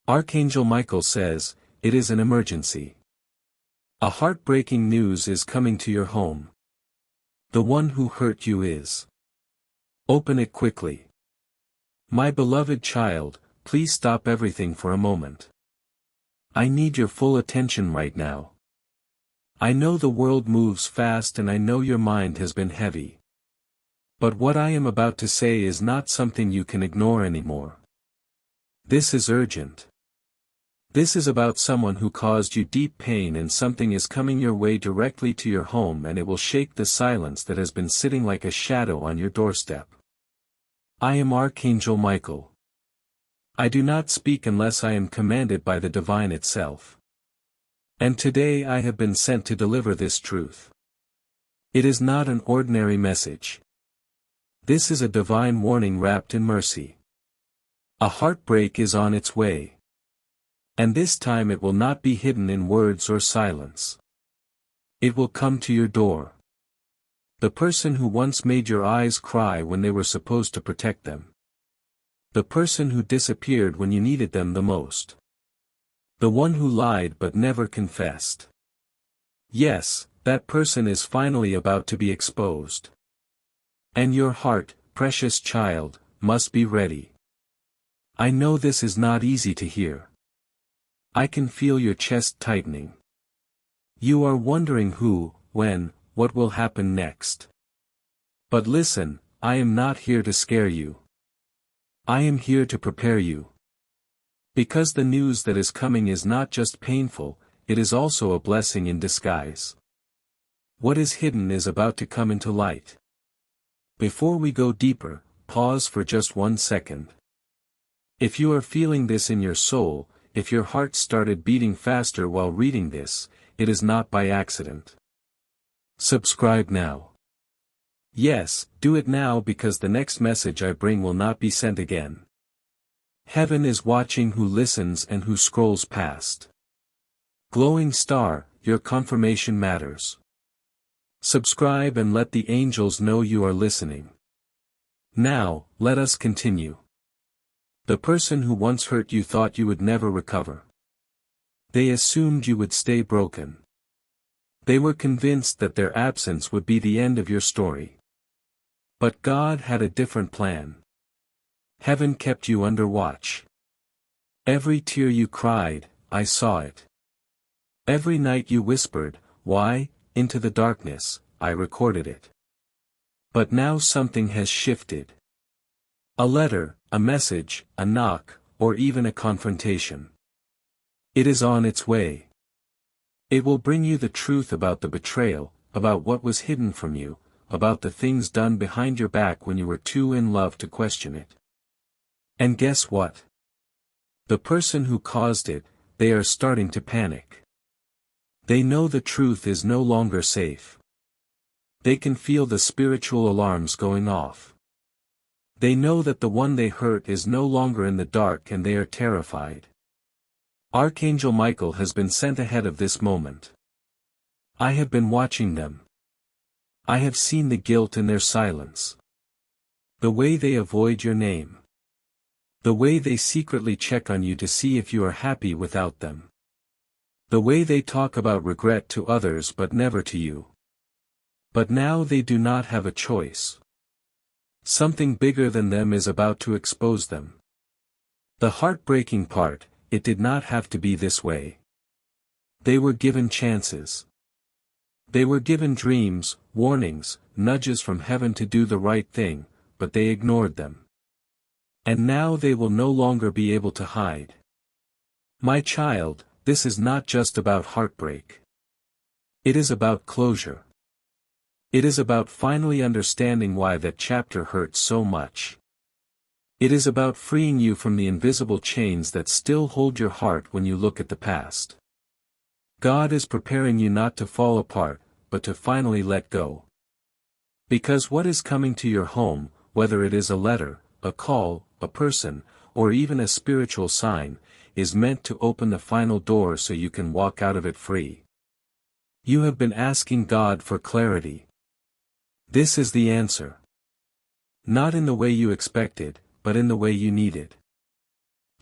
Archangel Michael says, it is an emergency. A heartbreaking news is coming to your home. The one who hurt you is. Open it quickly. My beloved child, please stop everything for a moment. I need your full attention right now. I know the world moves fast and I know your mind has been heavy. But what I am about to say is not something you can ignore anymore. This is urgent. This is about someone who caused you deep pain, and something is coming your way directly to your home, and it will shake the silence that has been sitting like a shadow on your doorstep. I am Archangel Michael. I do not speak unless I am commanded by the divine itself. And today I have been sent to deliver this truth. It is not an ordinary message. This is a divine warning wrapped in mercy. A heartbreak is on its way. And this time it will not be hidden in words or silence. It will come to your door. The person who once made your eyes cry when they were supposed to protect them. The person who disappeared when you needed them the most. The one who lied but never confessed. Yes, that person is finally about to be exposed. And your heart, precious child, must be ready. I know this is not easy to hear. I can feel your chest tightening. You are wondering who, when, what will happen next. But listen, I am not here to scare you. I am here to prepare you. Because the news that is coming is not just painful, it is also a blessing in disguise. What is hidden is about to come into light. Before we go deeper, pause for just 1 second. If you are feeling this in your soul, if your heart started beating faster while reading this, it is not by accident. Subscribe now. Yes, do it now, because the next message I bring will not be sent again. Heaven is watching who listens and who scrolls past. Glowing star, your confirmation matters. Subscribe and let the angels know you are listening. Now, let us continue. The person who once hurt you thought you would never recover. They assumed you would stay broken. They were convinced that their absence would be the end of your story. But God had a different plan. Heaven kept you under watch. Every tear you cried, I saw it. Every night you whispered, why, into the darkness, I recorded it. But now something has shifted. A letter, a message, a knock, or even a confrontation. It is on its way. It will bring you the truth about the betrayal, about what was hidden from you, about the things done behind your back when you were too in love to question it. And guess what? The person who caused it, they are starting to panic. They know the truth is no longer safe. They can feel the spiritual alarms going off. They know that the one they hurt is no longer in the dark, and they are terrified. Archangel Michael has been sent ahead of this moment. I have been watching them. I have seen the guilt in their silence. The way they avoid your name. The way they secretly check on you to see if you are happy without them. The way they talk about regret to others but never to you. But now they do not have a choice. Something bigger than them is about to expose them. The heartbreaking part, it did not have to be this way. They were given chances. They were given dreams, warnings, nudges from heaven to do the right thing, but they ignored them. And now they will no longer be able to hide. My child, this is not just about heartbreak. It is about closure. It is about finally understanding why that chapter hurt so much. It is about freeing you from the invisible chains that still hold your heart when you look at the past. God is preparing you not to fall apart, but to finally let go. Because what is coming to your home, whether it is a letter, a call, a person, or even a spiritual sign, is meant to open the final door so you can walk out of it free. You have been asking God for clarity. This is the answer. Not in the way you expected, but in the way you needed.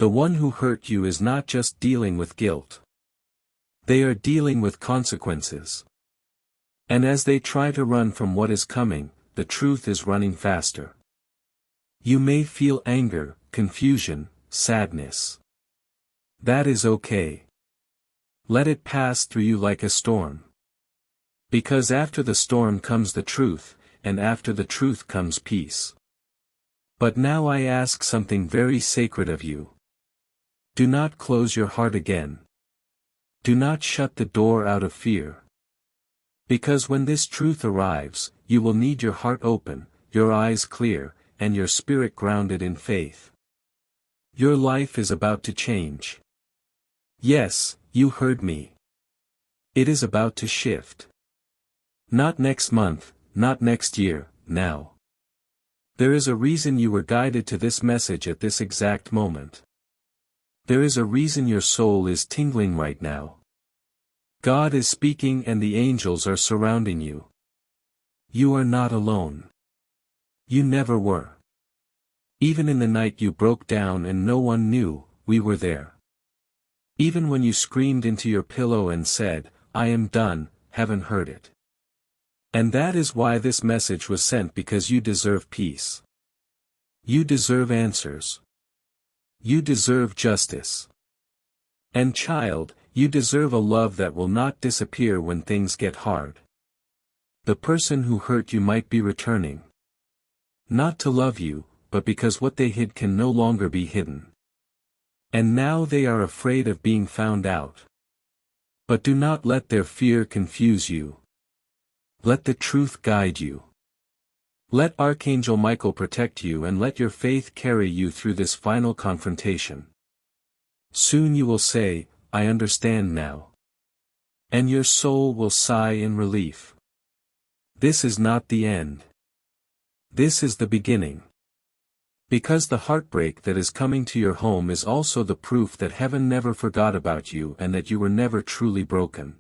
The one who hurt you is not just dealing with guilt. They are dealing with consequences. And as they try to run from what is coming, the truth is running faster. You may feel anger, confusion, sadness. That is okay. Let it pass through you like a storm. Because after the storm comes the truth, and after the truth comes peace. But now I ask something very sacred of you. Do not close your heart again. Do not shut the door out of fear. Because when this truth arrives, you will need your heart open, your eyes clear, and your spirit grounded in faith. Your life is about to change. Yes, you heard me. It is about to shift. Not next month, not next year, now. There is a reason you were guided to this message at this exact moment. There is a reason your soul is tingling right now. God is speaking and the angels are surrounding you. You are not alone. You never were. Even in the night you broke down and no one knew, we were there. Even when you screamed into your pillow and said, I am done, heaven heard it. And that is why this message was sent, because you deserve peace. You deserve answers. You deserve justice. And child, you deserve a love that will not disappear when things get hard. The person who hurt you might be returning. Not to love you, but because what they hid can no longer be hidden. And now they are afraid of being found out. But do not let their fear confuse you. Let the truth guide you. Let Archangel Michael protect you and let your faith carry you through this final confrontation. Soon you will say, I understand now. And your soul will sigh in relief. This is not the end. This is the beginning. Because the heartbreak that is coming to your home is also the proof that heaven never forgot about you and that you were never truly broken.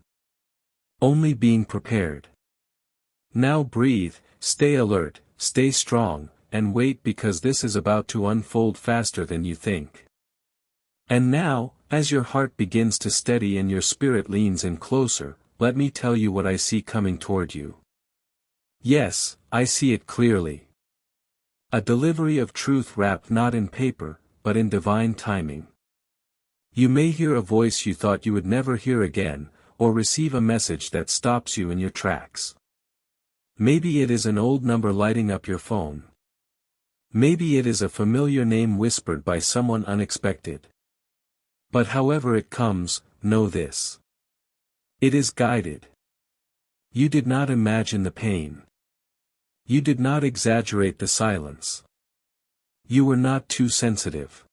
Only being prepared. Now breathe, stay alert, stay strong, and wait, because this is about to unfold faster than you think. And now, as your heart begins to steady and your spirit leans in closer, let me tell you what I see coming toward you. Yes, I see it clearly. A delivery of truth wrapped not in paper, but in divine timing. You may hear a voice you thought you would never hear again, or receive a message that stops you in your tracks. Maybe it is an old number lighting up your phone. Maybe it is a familiar name whispered by someone unexpected. But however it comes, know this. It is guided. You did not imagine the pain. You did not exaggerate the silence. You were not too sensitive.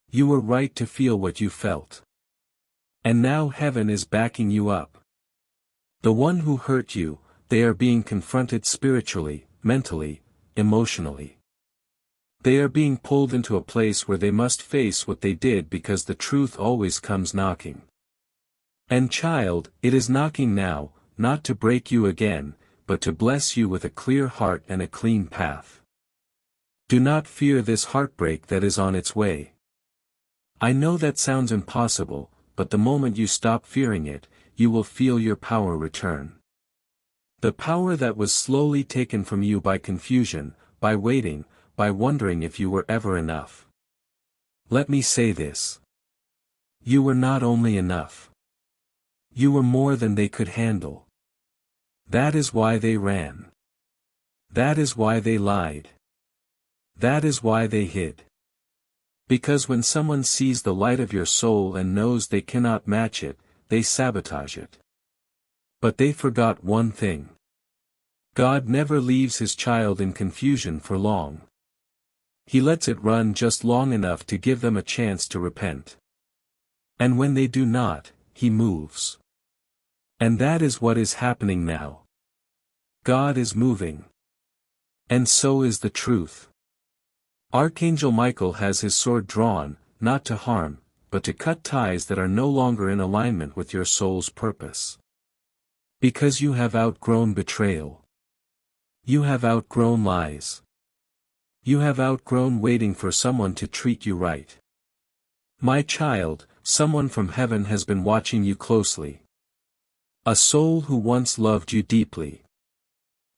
You were right to feel what you felt. And now heaven is backing you up. The one who hurt you, they are being confronted spiritually, mentally, emotionally. They are being pulled into a place where they must face what they did, because the truth always comes knocking. And child, it is knocking now, not to break you again, but to bless you with a clear heart and a clean path. Do not fear this heartbreak that is on its way. I know that sounds impossible, but the moment you stop fearing it, you will feel your power return. The power that was slowly taken from you by confusion, by waiting, by wondering if you were ever enough. Let me say this. You were not only enough. You were more than they could handle. That is why they ran. That is why they lied. That is why they hid. Because when someone sees the light of your soul and knows they cannot match it, they sabotage it. But they forgot one thing. God never leaves his child in confusion for long. He lets it run just long enough to give them a chance to repent. And when they do not, he moves. And that is what is happening now. God is moving. And so is the truth. Archangel Michael has his sword drawn, not to harm, but to cut ties that are no longer in alignment with your soul's purpose. Because you have outgrown betrayal. You have outgrown lies. You have outgrown waiting for someone to treat you right. My child, someone from heaven has been watching you closely. A soul who once loved you deeply.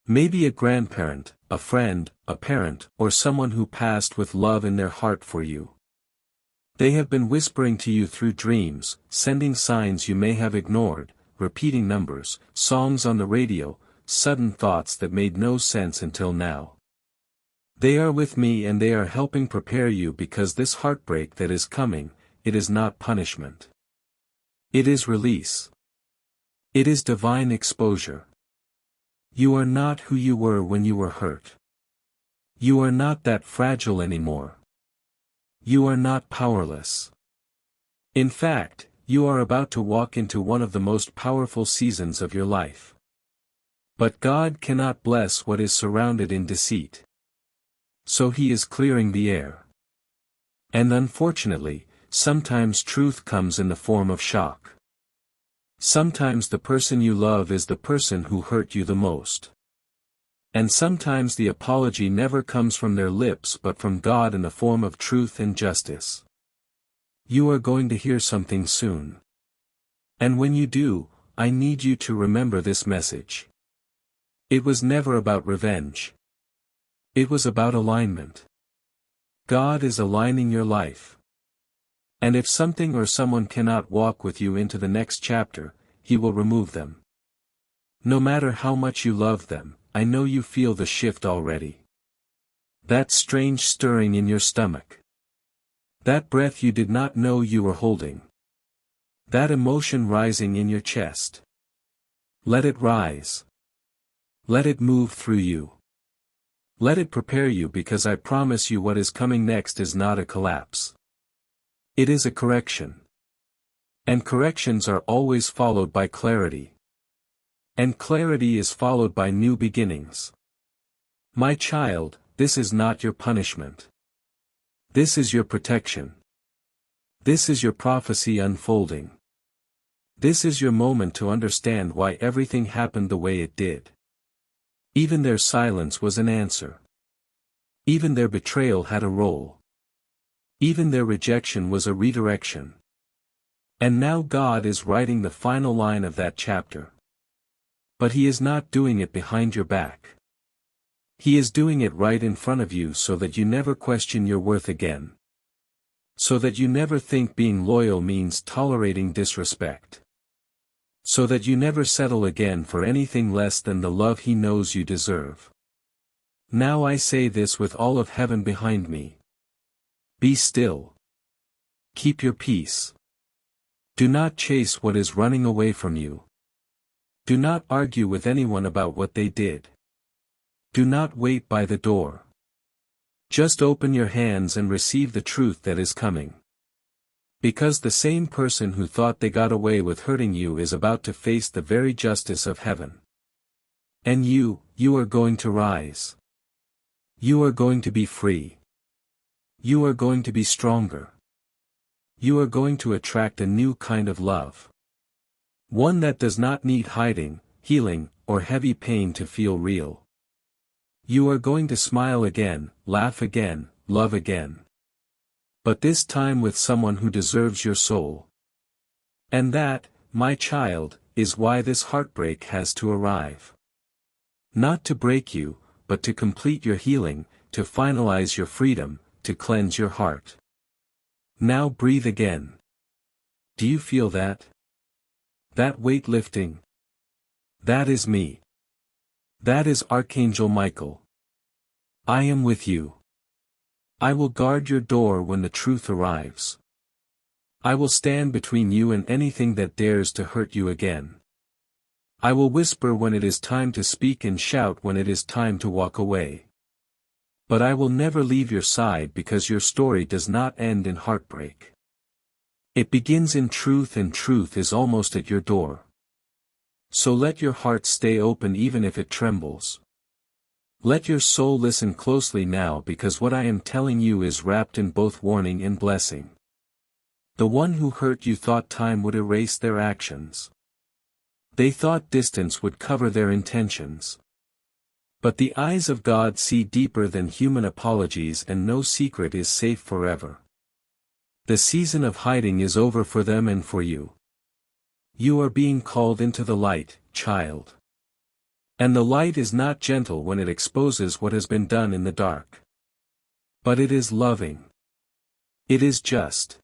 Maybe a grandparent, a friend, a parent, or someone who passed with love in their heart for you. They have been whispering to you through dreams, sending signs you may have ignored, repeating numbers, songs on the radio, sudden thoughts that made no sense until now. They are with me and they are helping prepare you because this heartbreak that is coming, it is not punishment. It is release. It is divine exposure. You are not who you were when you were hurt. You are not that fragile anymore. You are not powerless. In fact, you are about to walk into one of the most powerful seasons of your life. But God cannot bless what is surrounded in deceit. So He is clearing the air. And unfortunately, sometimes truth comes in the form of shock. Sometimes the person you love is the person who hurt you the most. And sometimes the apology never comes from their lips but from God in the form of truth and justice. You are going to hear something soon. And when you do, I need you to remember this message. It was never about revenge. It was about alignment. God is aligning your life. And if something or someone cannot walk with you into the next chapter, He will remove them. No matter how much you love them, I know you feel the shift already. That strange stirring in your stomach. That breath you did not know you were holding. That emotion rising in your chest. Let it rise. Let it move through you. Let it prepare you because I promise you what is coming next is not a collapse. It is a correction. And corrections are always followed by clarity. And clarity is followed by new beginnings. My child, this is not your punishment. This is your protection. This is your prophecy unfolding. This is your moment to understand why everything happened the way it did. Even their silence was an answer. Even their betrayal had a role. Even their rejection was a redirection. And now God is writing the final line of that chapter. But He is not doing it behind your back. He is doing it right in front of you so that you never question your worth again. So that you never think being loyal means tolerating disrespect. So that you never settle again for anything less than the love He knows you deserve. Now I say this with all of heaven behind me. Be still. Keep your peace. Do not chase what is running away from you. Do not argue with anyone about what they did. Do not wait by the door. Just open your hands and receive the truth that is coming. Because the same person who thought they got away with hurting you is about to face the very justice of heaven. And you are going to rise. You are going to be free. You are going to be stronger. You are going to attract a new kind of love. One that does not need hiding, healing, or heavy pain to feel real. You are going to smile again, laugh again, love again. But this time with someone who deserves your soul. And that, my child, is why this heartbreak has to arrive. Not to break you, but to complete your healing, to finalize your freedom, to cleanse your heart. Now breathe again. Do you feel that? That weight lifting? That is me. That is Archangel Michael. I am with you. I will guard your door when the truth arrives. I will stand between you and anything that dares to hurt you again. I will whisper when it is time to speak and shout when it is time to walk away. But I will never leave your side because your story does not end in heartbreak. It begins in truth and truth is almost at your door. So let your heart stay open even if it trembles. Let your soul listen closely now because what I am telling you is wrapped in both warning and blessing. The one who hurt you thought time would erase their actions. They thought distance would cover their intentions. But the eyes of God see deeper than human apologies and no secret is safe forever. The season of hiding is over for them and for you. You are being called into the light, child. And the light is not gentle when it exposes what has been done in the dark. But it is loving. It is just.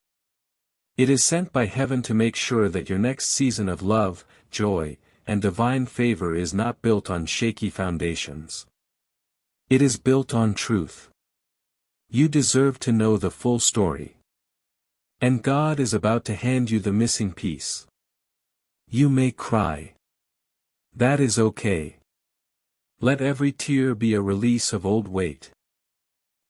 It is sent by heaven to make sure that your next season of love, joy, and divine favor is not built on shaky foundations. It is built on truth. You deserve to know the full story. And God is about to hand you the missing piece. You may cry. That is okay. Let every tear be a release of old weight.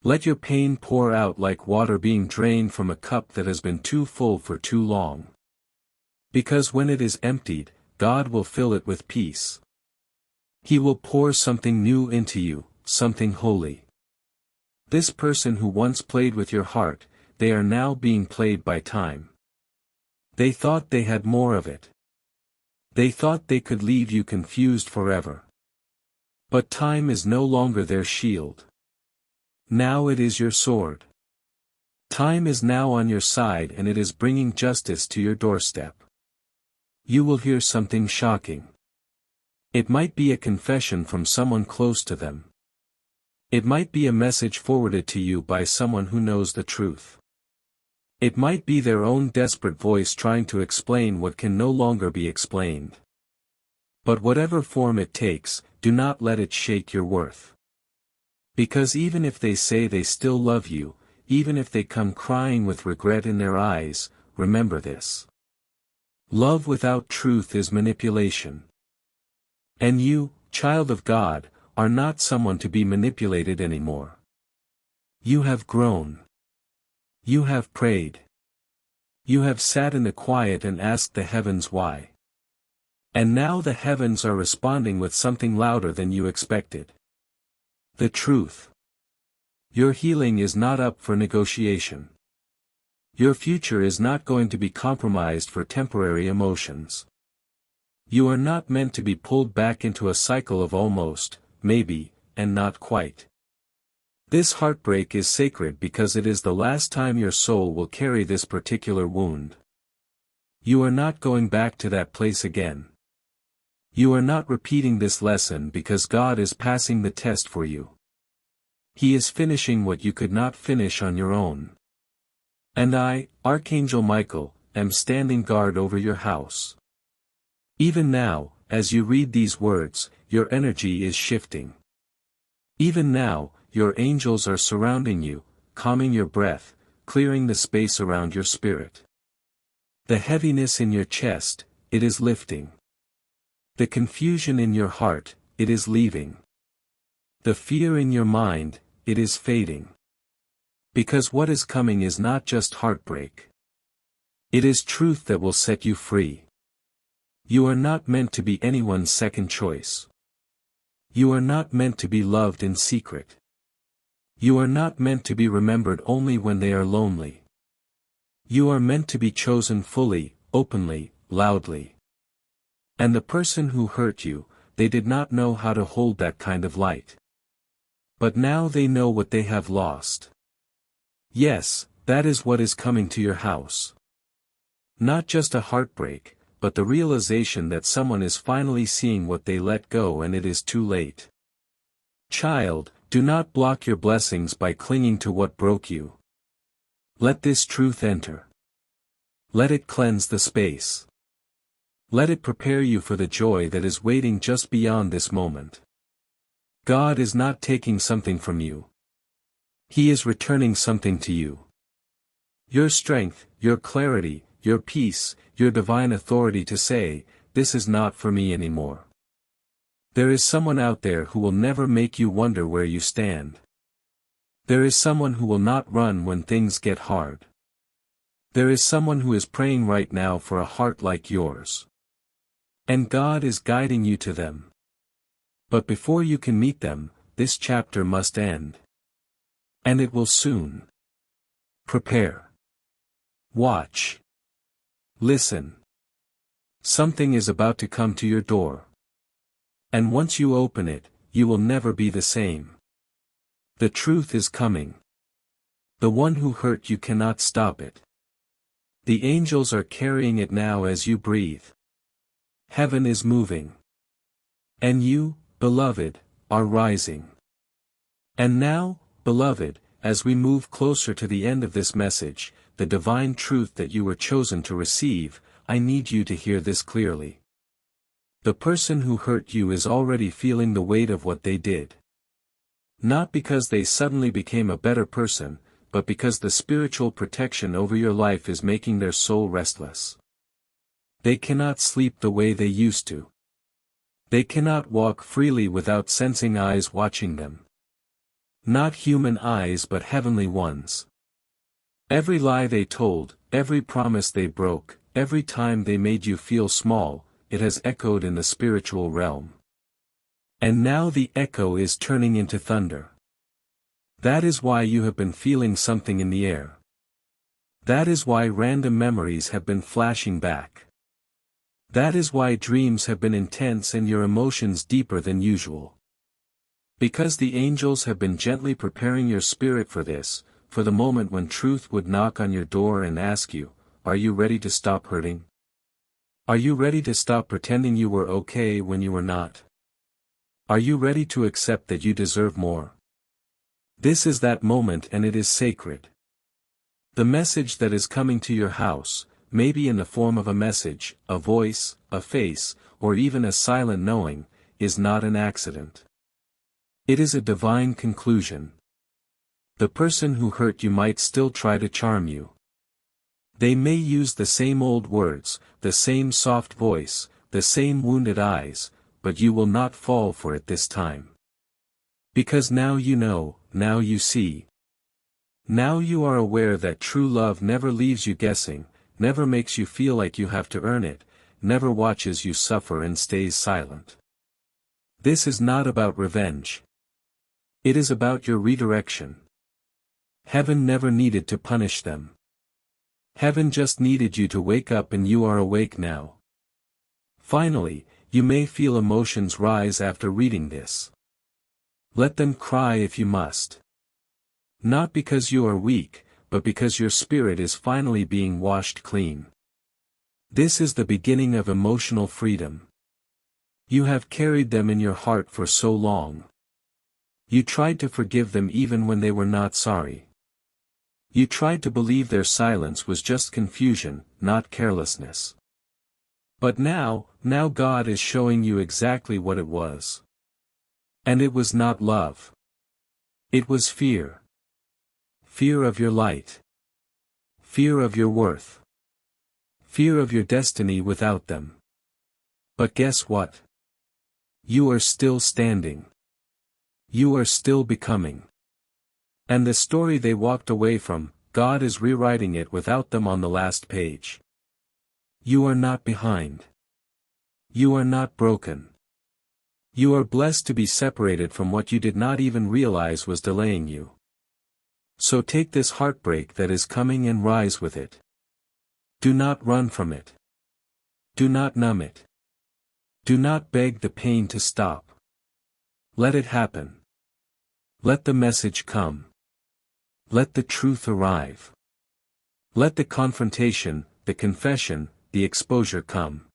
Let your pain pour out like water being drained from a cup that has been too full for too long. Because when it is emptied, God will fill it with peace. He will pour something new into you, something holy. This person who once played with your heart, they are now being played by time. They thought they had more of it. They thought they could leave you confused forever. But time is no longer their shield. Now it is your sword. Time is now on your side and it is bringing justice to your doorstep. You will hear something shocking. It might be a confession from someone close to them. It might be a message forwarded to you by someone who knows the truth. It might be their own desperate voice trying to explain what can no longer be explained. But whatever form it takes, do not let it shake your worth. Because even if they say they still love you, even if they come crying with regret in their eyes, remember this. Love without truth is manipulation. And you, child of God, are not someone to be manipulated anymore. You have grown. You have prayed. You have sat in the quiet and asked the heavens why. And now the heavens are responding with something louder than you expected. The truth. Your healing is not up for negotiation. Your future is not going to be compromised for temporary emotions. You are not meant to be pulled back into a cycle of almost, maybe, and not quite. This heartbreak is sacred because it is the last time your soul will carry this particular wound. You are not going back to that place again. You are not repeating this lesson because God is passing the test for you. He is finishing what you could not finish on your own. And I, Archangel Michael, am standing guard over your house. Even now, as you read these words, your energy is shifting. Even now, your angels are surrounding you, calming your breath, clearing the space around your spirit. The heaviness in your chest, it is lifting. The confusion in your heart, it is leaving. The fear in your mind, it is fading. Because what is coming is not just heartbreak. It is truth that will set you free. You are not meant to be anyone's second choice. You are not meant to be loved in secret. You are not meant to be remembered only when they are lonely. You are meant to be chosen fully, openly, loudly. And the person who hurt you, they did not know how to hold that kind of light. But now they know what they have lost. Yes, that is what is coming to your house. Not just a heartbreak, but the realization that someone is finally seeing what they let go and it is too late. Child, do not block your blessings by clinging to what broke you. Let this truth enter. Let it cleanse the space. Let it prepare you for the joy that is waiting just beyond this moment. God is not taking something from you. He is returning something to you. Your strength, your clarity, your peace, your divine authority to say, "This is not for me anymore." There is someone out there who will never make you wonder where you stand. There is someone who will not run when things get hard. There is someone who is praying right now for a heart like yours. And God is guiding you to them. But before you can meet them, this chapter must end. And it will soon. Prepare. Watch. Listen. Something is about to come to your door. And once you open it, you will never be the same. The truth is coming. The one who hurt you cannot stop it. The angels are carrying it now as you breathe. Heaven is moving. And you, beloved, are rising. And now, beloved, as we move closer to the end of this message, the divine truth that you were chosen to receive, I need you to hear this clearly. The person who hurt you is already feeling the weight of what they did. Not because they suddenly became a better person, but because the spiritual protection over your life is making their soul restless. They cannot sleep the way they used to. They cannot walk freely without sensing eyes watching them. Not human eyes but heavenly ones. Every lie they told, every promise they broke, every time they made you feel small, it has echoed in the spiritual realm. And now the echo is turning into thunder. That is why you have been feeling something in the air. That is why random memories have been flashing back. That is why dreams have been intense and your emotions deeper than usual. Because the angels have been gently preparing your spirit for this, for the moment when truth would knock on your door and ask you, are you ready to stop hurting? Are you ready to stop pretending you were okay when you were not? Are you ready to accept that you deserve more? This is that moment and it is sacred. The message that is coming to your house, maybe in the form of a message, a voice, a face, or even a silent knowing, is not an accident. It is a divine conclusion. The person who hurt you might still try to charm you. They may use the same old words, the same soft voice, the same wounded eyes, but you will not fall for it this time. Because now you know, now you see. Now you are aware that true love never leaves you guessing, never makes you feel like you have to earn it, never watches you suffer and stays silent. This is not about revenge. It is about your redirection. Heaven never needed to punish them. Heaven just needed you to wake up and you are awake now. Finally, you may feel emotions rise after reading this. Let them cry if you must. Not because you are weak, but because your spirit is finally being washed clean. This is the beginning of emotional freedom. You have carried them in your heart for so long. You tried to forgive them even when they were not sorry. You tried to believe their silence was just confusion, not carelessness. But now God is showing you exactly what it was. And it was not love. It was fear. Fear of your light. Fear of your worth. Fear of your destiny without them. But guess what? You are still standing. You are still becoming. And the story they walked away from, God is rewriting it without them on the last page. You are not behind. You are not broken. You are blessed to be separated from what you did not even realize was delaying you. So take this heartbreak that is coming and rise with it. Do not run from it. Do not numb it. Do not beg the pain to stop. Let it happen. Let the message come. Let the truth arrive. Let the confrontation, the confession, the exposure come.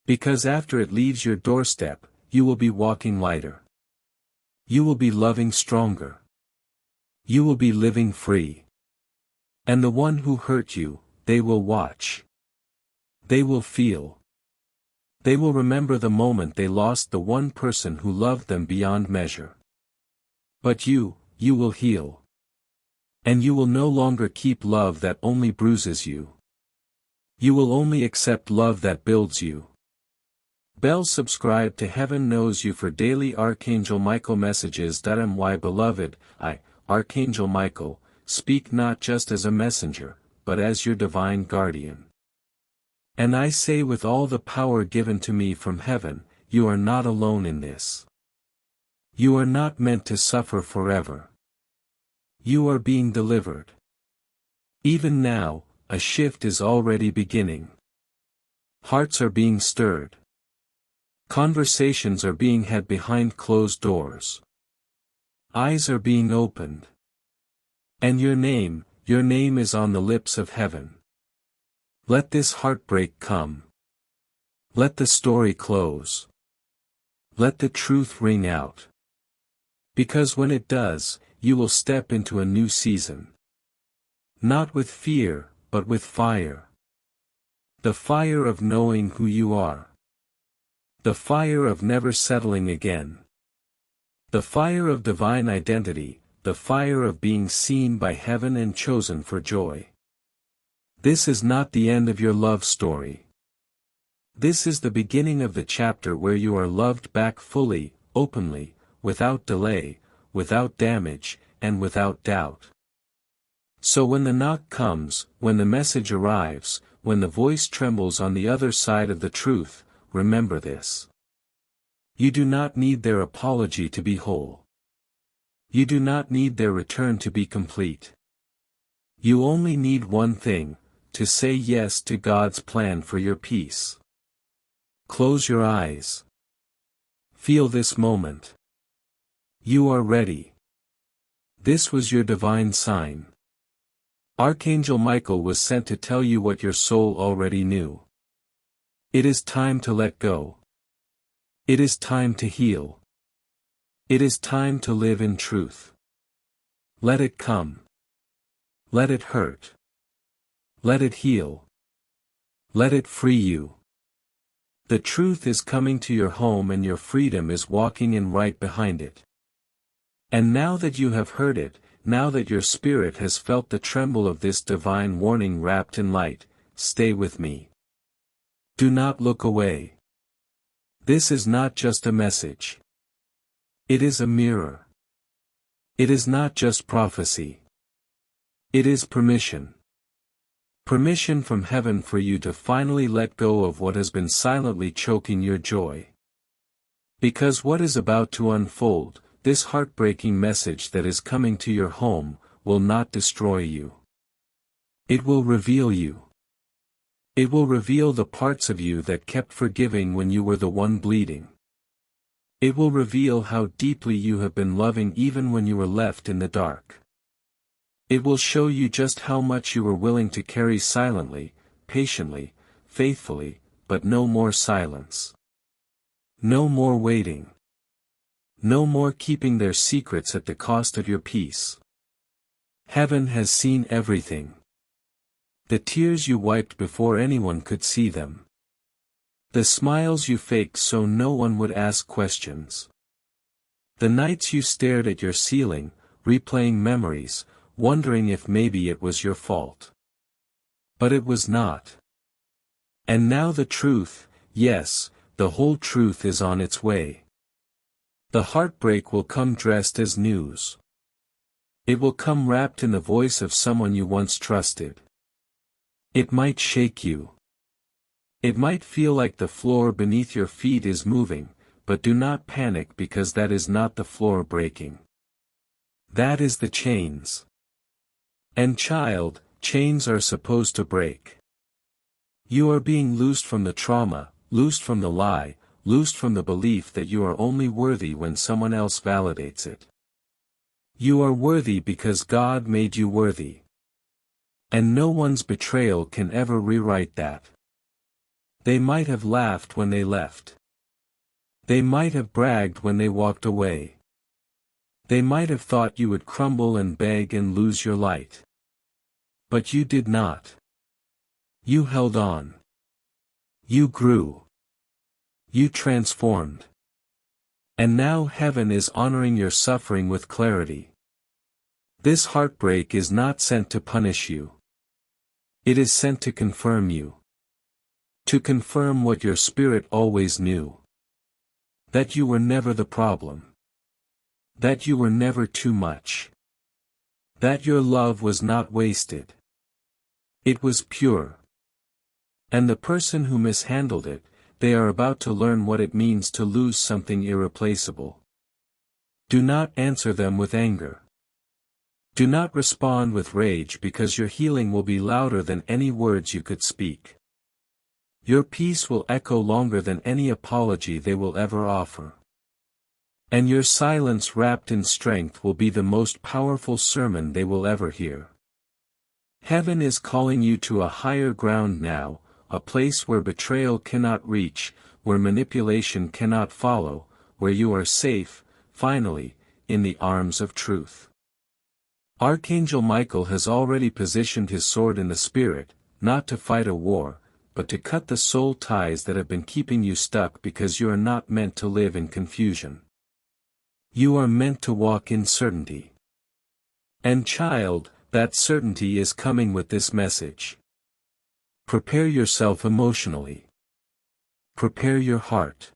Because after it leaves your doorstep, you will be walking lighter. You will be loving stronger. You will be living free. And the one who hurt you, they will watch. They will feel. They will remember the moment they lost the one person who loved them beyond measure. But you will heal. And you will no longer keep love that only bruises you. You will only accept love that builds you. Subscribe to Heaven Knows You for daily Archangel Michael messages. My beloved, I, Archangel Michael, speak not just as a messenger, but as your divine guardian. And I say with all the power given to me from heaven, you are not alone in this. You are not meant to suffer forever. You are being delivered. Even now, a shift is already beginning. Hearts are being stirred. Conversations are being had behind closed doors. Eyes are being opened. And your name is on the lips of heaven. Let this heartbreak come. Let the story close. Let the truth ring out. Because when it does, you will step into a new season. Not with fear, but with fire. The fire of knowing who you are. The fire of never settling again. The fire of divine identity, the fire of being seen by heaven and chosen for joy. This is not the end of your love story. This is the beginning of the chapter where you are loved back fully, openly, without delay, without damage, and without doubt. So when the knock comes, when the message arrives, when the voice trembles on the other side of the truth, remember this. You do not need their apology to be whole. You do not need their return to be complete. You only need one thing, to say yes to God's plan for your peace. Close your eyes. Feel this moment. You are ready. This was your divine sign. Archangel Michael was sent to tell you what your soul already knew. It is time to let go. It is time to heal. It is time to live in truth. Let it come. Let it hurt. Let it heal. Let it free you. The truth is coming to your home and your freedom is walking in right behind it. And now that you have heard it, now that your spirit has felt the tremble of this divine warning wrapped in light, stay with me. Do not look away. This is not just a message. It is a mirror. It is not just prophecy. It is permission. Permission from heaven for you to finally let go of what has been silently choking your joy. Because what is about to unfold, this heartbreaking message that is coming to your home, will not destroy you. It will reveal you. It will reveal the parts of you that kept forgiving when you were the one bleeding. It will reveal how deeply you have been loving even when you were left in the dark. It will show you just how much you were willing to carry silently, patiently, faithfully, but no more silence. No more waiting. No more keeping their secrets at the cost of your peace. Heaven has seen everything. The tears you wiped before anyone could see them. The smiles you faked so no one would ask questions. The nights you stared at your ceiling, replaying memories, wondering if maybe it was your fault. But it was not. And now the truth, yes, the whole truth is on its way. The heartbreak will come dressed as news. It will come wrapped in the voice of someone you once trusted. It might shake you. It might feel like the floor beneath your feet is moving, but do not panic because that is not the floor breaking. That is the chains. And child, chains are supposed to break. You are being loosed from the trauma, loosed from the lie, loosed from the belief that you are only worthy when someone else validates it. You are worthy because God made you worthy. And no one's betrayal can ever rewrite that. They might have laughed when they left. They might have bragged when they walked away. They might have thought you would crumble and beg and lose your light. But you did not. You held on. You grew. You transformed. And now heaven is honoring your suffering with clarity. This heartbreak is not sent to punish you. It is sent to confirm you. To confirm what your spirit always knew. That you were never the problem. That you were never too much. That your love was not wasted. It was pure. And the person who mishandled it, they are about to learn what it means to lose something irreplaceable. Do not answer them with anger. Do not respond with rage because your healing will be louder than any words you could speak. Your peace will echo longer than any apology they will ever offer. And your silence wrapped in strength will be the most powerful sermon they will ever hear. Heaven is calling you to a higher ground now, a place where betrayal cannot reach, where manipulation cannot follow, where you are safe, finally, in the arms of truth. Archangel Michael has already positioned his sword in the spirit, not to fight a war, but to cut the soul ties that have been keeping you stuck because you are not meant to live in confusion. You are meant to walk in certainty. And child, that certainty is coming with this message. Prepare yourself emotionally. Prepare your heart.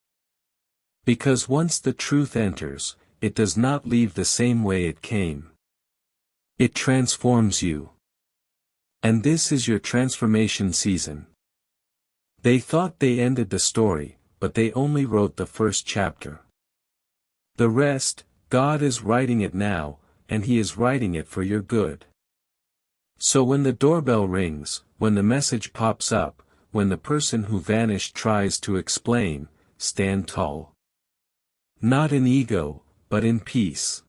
Because once the truth enters, it does not leave the same way it came. It transforms you. And this is your transformation season. They thought they ended the story, but they only wrote the first chapter. The rest, God is writing it now, and He is writing it for your good. So when the doorbell rings, when the message pops up, when the person who vanished tries to explain, stand tall. Not in ego, but in peace.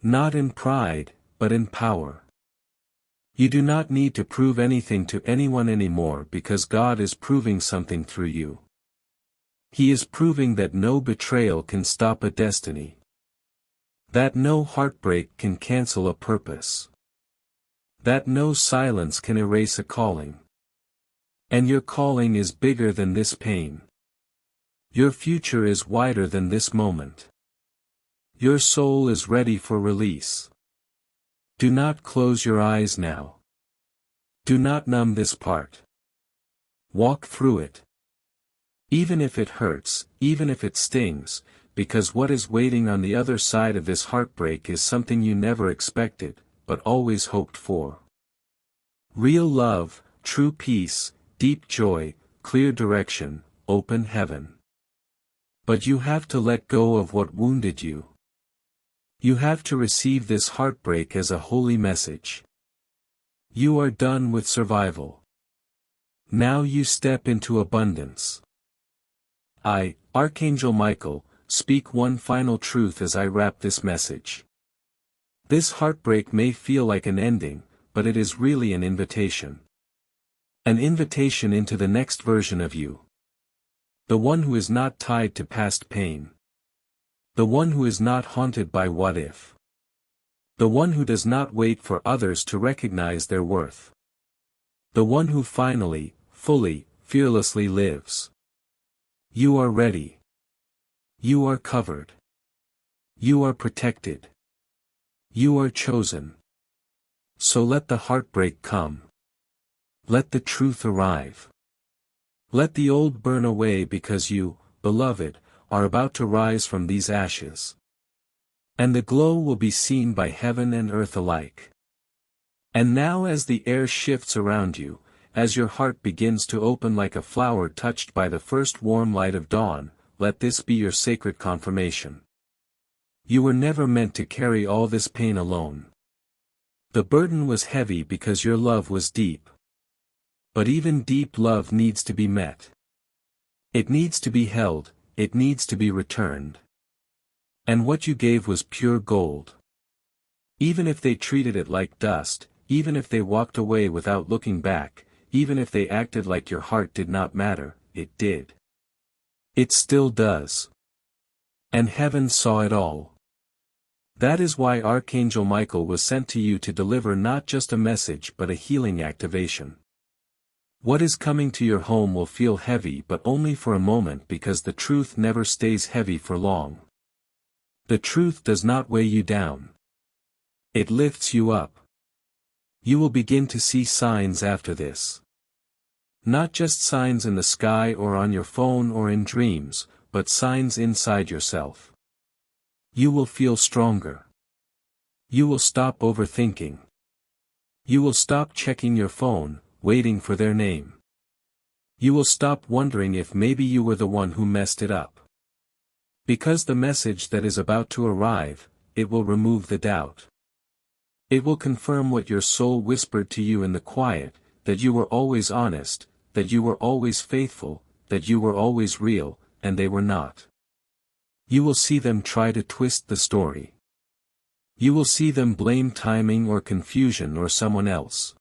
Not in pride, but in power. You do not need to prove anything to anyone anymore because God is proving something through you. He is proving that no betrayal can stop a destiny. That no heartbreak can cancel a purpose. That no silence can erase a calling. And your calling is bigger than this pain. Your future is wider than this moment. Your soul is ready for release. Do not close your eyes now. Do not numb this part. Walk through it. Even if it hurts, even if it stings, because what is waiting on the other side of this heartbreak is something you never expected, but always hoped for. Real love, true peace, deep joy, clear direction, open heaven. But you have to let go of what wounded you. You have to receive this heartbreak as a holy message. You are done with survival. Now you step into abundance. I, Archangel Michael, speak one final truth as I wrap this message. This heartbreak may feel like an ending, but it is really an invitation. An invitation into the next version of you. The one who is not tied to past pain. The one who is not haunted by what if. The one who does not wait for others to recognize their worth. The one who finally, fully, fearlessly lives. You are ready. You are covered. You are protected. You are chosen. So let the heartbreak come. Let the truth arrive. Let the old burn away because you, beloved, are about to rise from these ashes. And the glow will be seen by heaven and earth alike. And now as the air shifts around you, as your heart begins to open like a flower touched by the first warm light of dawn, let this be your sacred confirmation. You were never meant to carry all this pain alone. The burden was heavy because your love was deep. But even deep love needs to be met. It needs to be held, it needs to be returned. And what you gave was pure gold. Even if they treated it like dust, even if they walked away without looking back, even if they acted like your heart did not matter, it did. It still does. And heaven saw it all. That is why Archangel Michael was sent to you to deliver not just a message but a healing activation. What is coming to your home will feel heavy but only for a moment because the truth never stays heavy for long. The truth does not weigh you down. It lifts you up. You will begin to see signs after this. Not just signs in the sky or on your phone or in dreams, but signs inside yourself. You will feel stronger. You will stop overthinking. You will stop checking your phone, waiting for their name. You will stop wondering if maybe you were the one who messed it up. Because the message that is about to arrive, it will remove the doubt. It will confirm what your soul whispered to you in the quiet, that you were always honest, that you were always faithful, that you were always real, and they were not. You will see them try to twist the story. You will see them blame timing or confusion or someone else.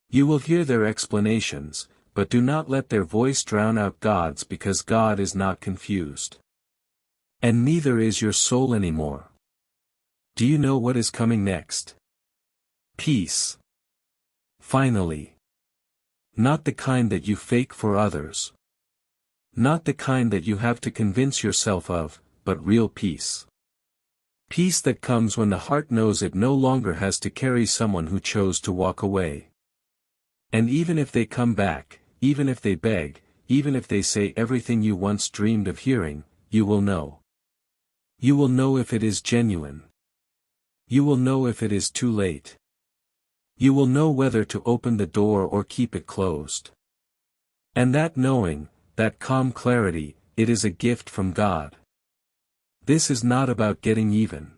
You will hear their explanations, but do not let their voice drown out God's, because God is not confused. And neither is your soul anymore. Do you know what is coming next? Peace. Finally. Not the kind that you fake for others. Not the kind that you have to convince yourself of, but real peace. Peace that comes when the heart knows it no longer has to carry someone who chose to walk away. And even if they come back, even if they beg, even if they say everything you once dreamed of hearing, you will know. You will know if it is genuine. You will know if it is too late. You will know whether to open the door or keep it closed. And that knowing, that calm clarity, it is a gift from God. This is not about getting even.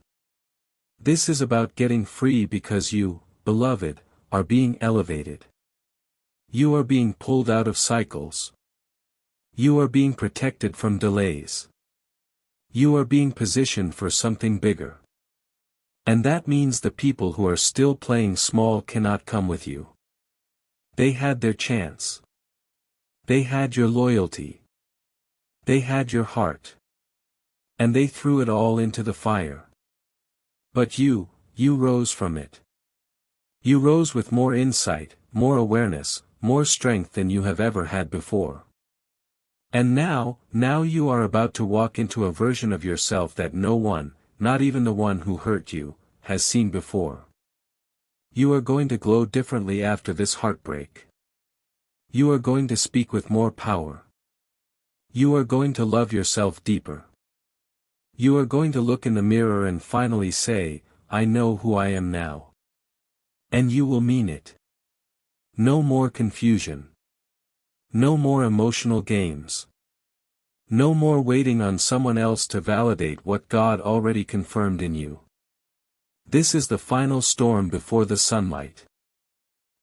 This is about getting free, because you, beloved, are being elevated. You are being pulled out of cycles. You are being protected from delays. You are being positioned for something bigger. And that means the people who are still playing small cannot come with you. They had their chance. They had your loyalty. They had your heart. And they threw it all into the fire. But you rose from it. You rose with more insight, more awareness, more strength than you have ever had before. And now you are about to walk into a version of yourself that no one, not even the one who hurt you, has seen before. You are going to glow differently after this heartbreak. You are going to speak with more power. You are going to love yourself deeper. You are going to look in the mirror and finally say, I know who I am now. And you will mean it. No more confusion. No more emotional games. No more waiting on someone else to validate what God already confirmed in you. This is the final storm before the sunlight.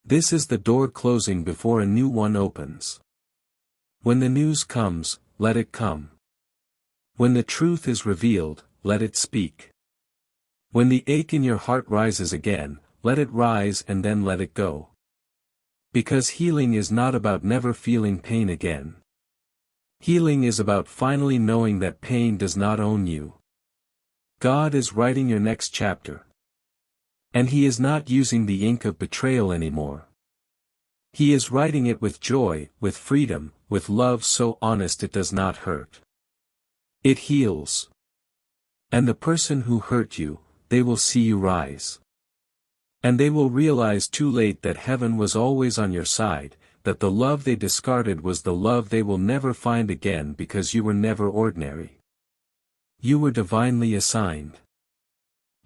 This is the door closing before a new one opens. When the news comes, let it come. When the truth is revealed, let it speak. When the ache in your heart rises again, let it rise and then let it go. Because healing is not about never feeling pain again. Healing is about finally knowing that pain does not own you. God is writing your next chapter. And He is not using the ink of betrayal anymore. He is writing it with joy, with freedom, with love so honest it does not hurt. It heals. And the person who hurt you, they will see you rise. And they will realize too late that heaven was always on your side, that the love they discarded was the love they will never find again, because you were never ordinary. You were divinely assigned.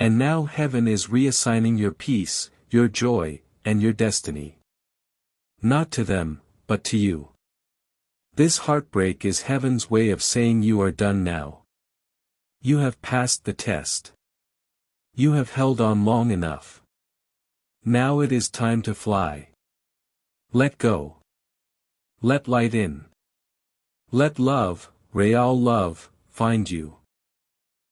And now heaven is reassigning your peace, your joy, and your destiny. Not to them, but to you. This heartbreak is heaven's way of saying you are done now. You have passed the test. You have held on long enough. Now it is time to fly. Let go. Let light in. Let love, real love, find you.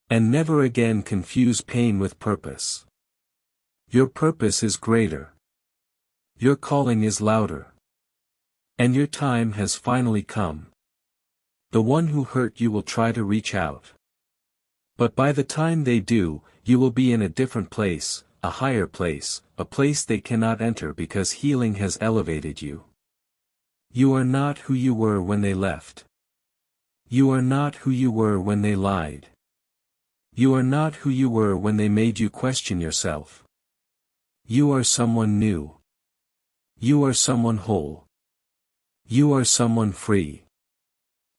And never again confuse pain with purpose. Your purpose is greater. Your calling is louder. And your time has finally come. The one who hurt you will try to reach out. But by the time they do, you will be in a different place, a higher place, a place they cannot enter, because healing has elevated you. You are not who you were when they left. You are not who you were when they lied. You are not who you were when they made you question yourself. You are someone new. You are someone whole. You are someone free.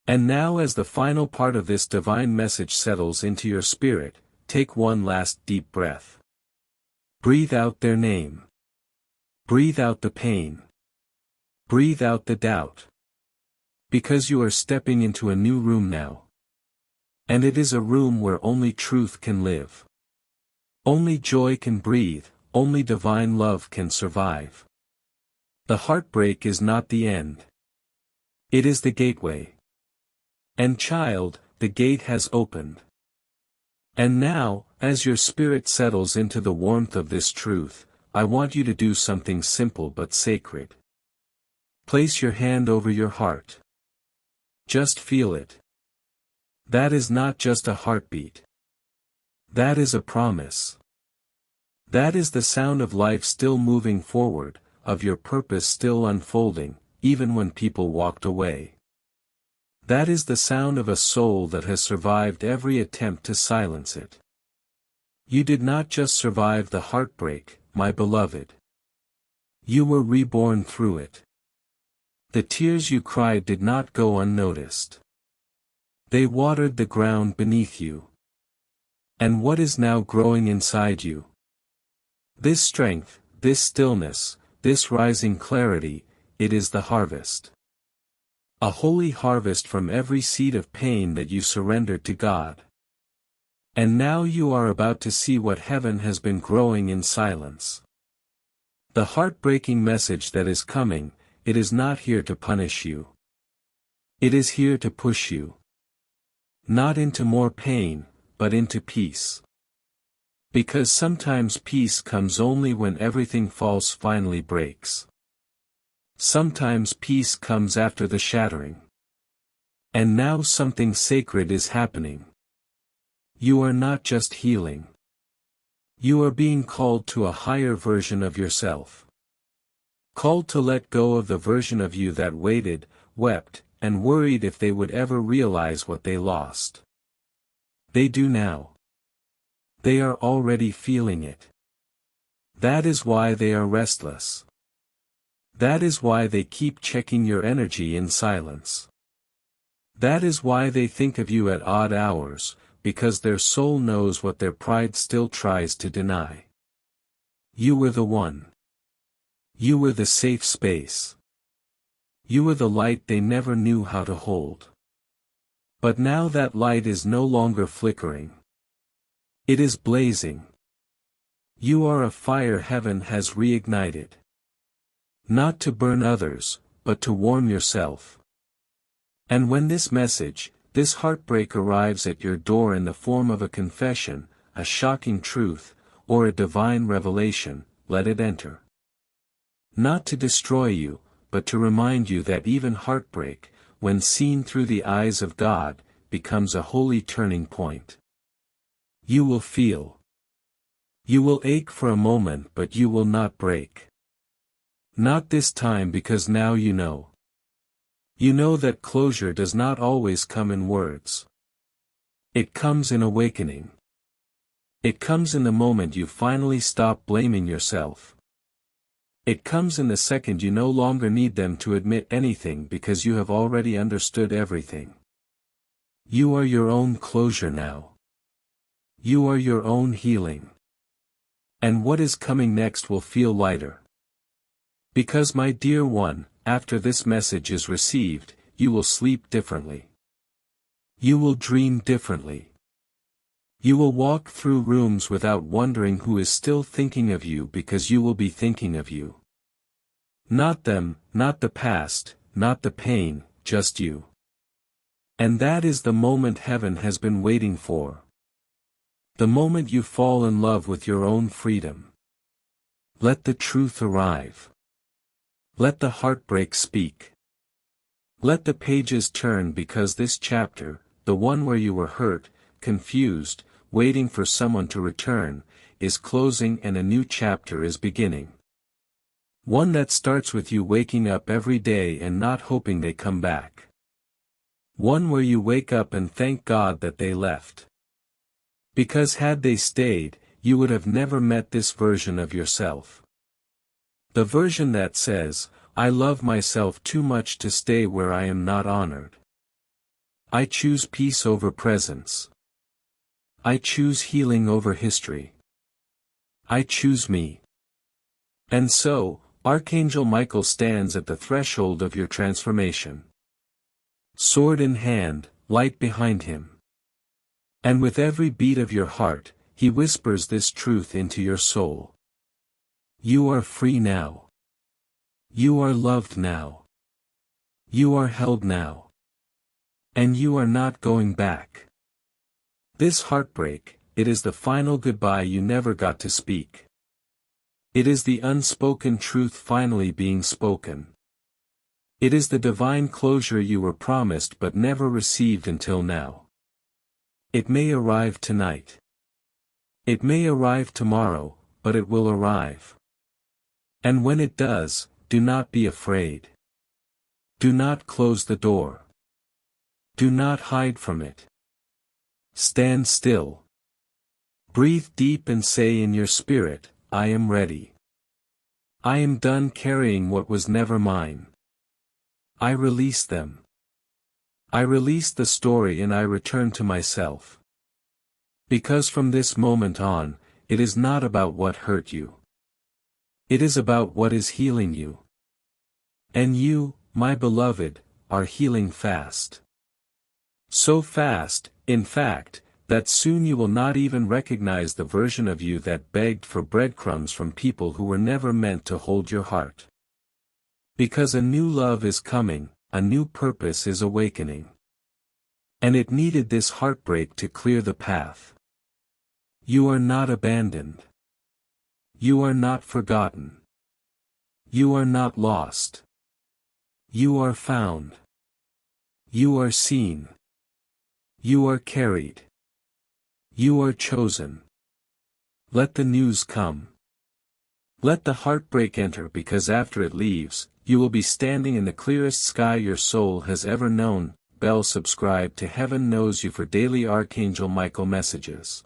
And now, as the final part of this divine message settles into your spirit, take one last deep breath. Breathe out their name. Breathe out the pain. Breathe out the doubt. Because you are stepping into a new room now. And it is a room where only truth can live. Only joy can breathe, only divine love can survive. The heartbreak is not the end. It is the gateway. And child, the gate has opened. And now, as your spirit settles into the warmth of this truth, I want you to do something simple but sacred. Place your hand over your heart. Just feel it. That is not just a heartbeat. That is a promise. That is the sound of life still moving forward, of your purpose still unfolding, even when people walked away. That is the sound of a soul that has survived every attempt to silence it. You did not just survive the heartbreak, my beloved. You were reborn through it. The tears you cried did not go unnoticed. They watered the ground beneath you. And what is now growing inside you? This strength, this stillness, this rising clarity, it is the harvest. A holy harvest from every seed of pain that you surrendered to God. And now you are about to see what heaven has been growing in silence. The heartbreaking message that is coming, it is not here to punish you. It is here to push you. Not into more pain, but into peace. Because sometimes peace comes only when everything false finally breaks. Sometimes peace comes after the shattering. And now something sacred is happening. You are not just healing. You are being called to a higher version of yourself. Called to let go of the version of you that waited, wept, and worried if they would ever realize what they lost. They do now. They are already feeling it. That is why they are restless. That is why they keep checking your energy in silence. That is why they think of you at odd hours, because their soul knows what their pride still tries to deny. You were the one. You were the safe space. You were the light they never knew how to hold. But now that light is no longer flickering. It is blazing. You are a fire heaven has reignited. Not to burn others, but to warm yourself. And when this message, this heartbreak arrives at your door in the form of a confession, a shocking truth, or a divine revelation, let it enter. Not to destroy you, but to remind you that even heartbreak, when seen through the eyes of God, becomes a holy turning point. You will feel. You will ache for a moment, but you will not break. Not this time, because now you know. You know that closure does not always come in words. It comes in awakening. It comes in the moment you finally stop blaming yourself. It comes in the second you no longer need them to admit anything because you have already understood everything. You are your own closure now. You are your own healing. And what is coming next will feel lighter. Because my dear one, after this message is received, you will sleep differently. You will dream differently. You will walk through rooms without wondering who is still thinking of you, because you will be thinking of you. Not them, not the past, not the pain, just you. And that is the moment heaven has been waiting for. The moment you fall in love with your own freedom. Let the truth arrive. Let the heartbreak speak. Let the pages turn, because this chapter, the one where you were hurt, confused, waiting for someone to return, is closing and a new chapter is beginning. One that starts with you waking up every day and not hoping they come back. One where you wake up and thank God that they left. Because had they stayed, you would have never met this version of yourself. The version that says, I love myself too much to stay where I am not honored. I choose peace over presence. I choose healing over history. I choose me. And so, Archangel Michael stands at the threshold of your transformation. Sword in hand, light behind him. And with every beat of your heart, he whispers this truth into your soul. You are free now. You are loved now. You are held now. And you are not going back. This heartbreak, it is the final goodbye you never got to speak. It is the unspoken truth finally being spoken. It is the divine closure you were promised but never received until now. It may arrive tonight. It may arrive tomorrow, but it will arrive. And when it does, do not be afraid. Do not close the door. Do not hide from it. Stand still. Breathe deep and say in your spirit, I am ready. I am done carrying what was never mine. I release them. I release the story and I return to myself. Because from this moment on, it is not about what hurt you. It is about what is healing you. And you, my beloved, are healing fast. So fast, in fact, that soon you will not even recognize the version of you that begged for breadcrumbs from people who were never meant to hold your heart. Because a new love is coming, a new purpose is awakening. And it needed this heartbreak to clear the path. You are not abandoned. You are not forgotten. You are not lost. You are found. You are seen. You are carried. You are chosen. Let the news come. Let the heartbreak enter, because after it leaves, you will be standing in the clearest sky your soul has ever known. Subscribe to Heaven Knows You for daily Archangel Michael messages.